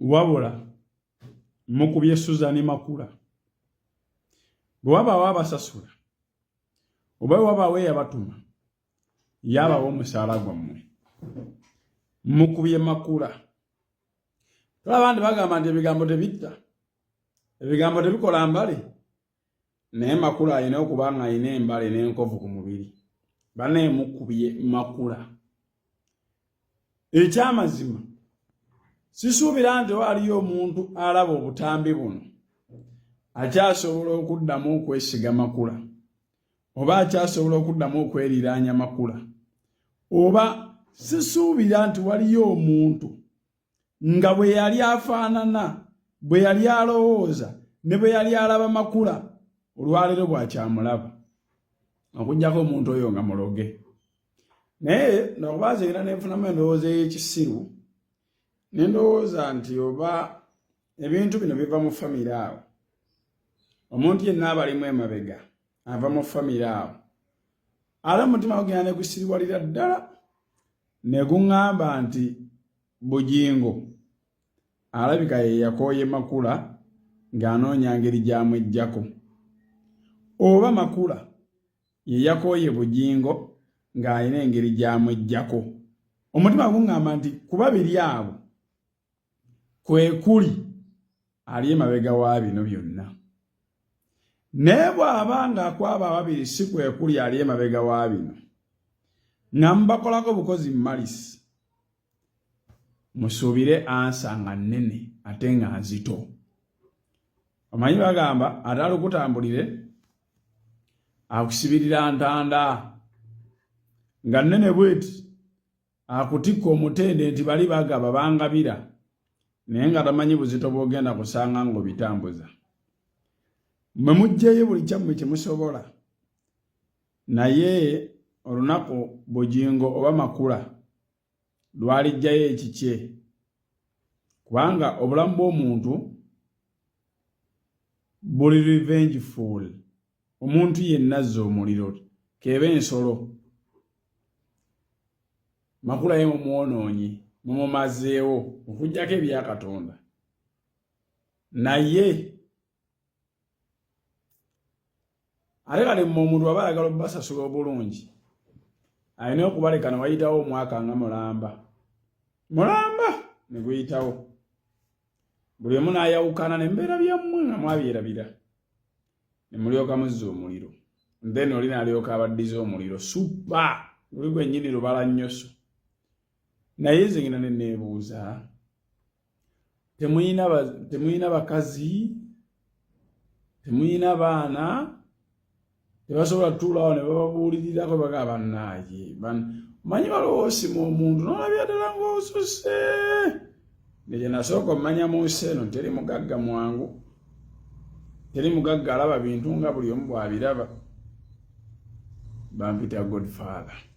wabula mukubye Suzan Makula bwe wabaawo abasasula oba wabaawo eyabatuma yabaawo omusaala gwammwe mukubye Makula. Abandi bagamba nti ebigambo tebitta, ebigambo tebikola mbale, naye Makula alina okuba nga alina embale n'enkovu ku mubiri. Bane mukubye Makula. Ekyamazima sisuubira nti waliyo omuntu alaba obutambi buno akyasobola okuddamu okwesiga Makula, oba akyasobola okuddamu okweriiraanya Makula, oba sisuubira nti waliyo omuntu nga bwe yali afaanana, bwe yali alowooza, ne bwe yali alaba Makula olwaleero bwakyamulaba, okuggyako omuntu oyo nga muloge. Naye nokubaza era nenfunamu endowooza ey'ekisiru, nendowooza nti oba ebintu bino biva mu famire awo. Omuntu yenna abalimu emabega ava mu famire awo. Ala omutima gugenda ne gusiriwalira ddala ne guŋŋamba nti Bugingo alabika ye yakooye Makula ng'anoonya ngeri gy'amweggyako, oba Makula ye yakooye Bugingo ng'alina engeri gy'amweggyako. Omutima guŋŋamba nti kuba biri abo kwe kuli ali emabega wa bino byonna. Naye bw'aba ng'akwaba ababiri si kwe kuli ali emabega wa bino, nga mubakolako bukozi malisi, musuubire ansa nga nnene ate nga nzito. Omanyi bagamba atalukutambulire akusibirira ntanda, nga nnene bweti akutikka omutende nti bali bagaba bangabira, naye nga tamanyi buzito bw'ogenda kusanga ng'obitambuza. Mwe muggyeyo buli kyammwe kye musobola, naye olunaku Bugingo oba Makula lwalijjayo ekikye, kubanga obulamu bw'omuntu buli revengeful. Omuntu yenna azza omuliro keeba ensolo. Makula ye mumwonoonyi, mumumazeewo okuggyako ebya Katonda, naye ate kale mmwe omuntu aba ayagala obbasasula obulungi alina okubaleka ne wayitawo omwaka nga mulamba ne guyitawo, buli emu n'ayawukana n'embeera byammwe nga mwabyerabira, ne mulyoka muzza omuliro, then oli n'alyoka abaddiza omuliro supa luli gwennyini lubala nnyoso. Naye nze ngina ne neebuuza, temuyina bakazi, temuyina baana, tebasobola tutuulawo ne bababuulirirako bagamba bannaaye manyi balowoosima omuntu n'olabya ddala ng'osuse. Negye nasooka omanya mu nsi eno teri mugagga mwangu, teri mugagga alaba bintu nga buli omu bw'abiraba. Bampita Godfather.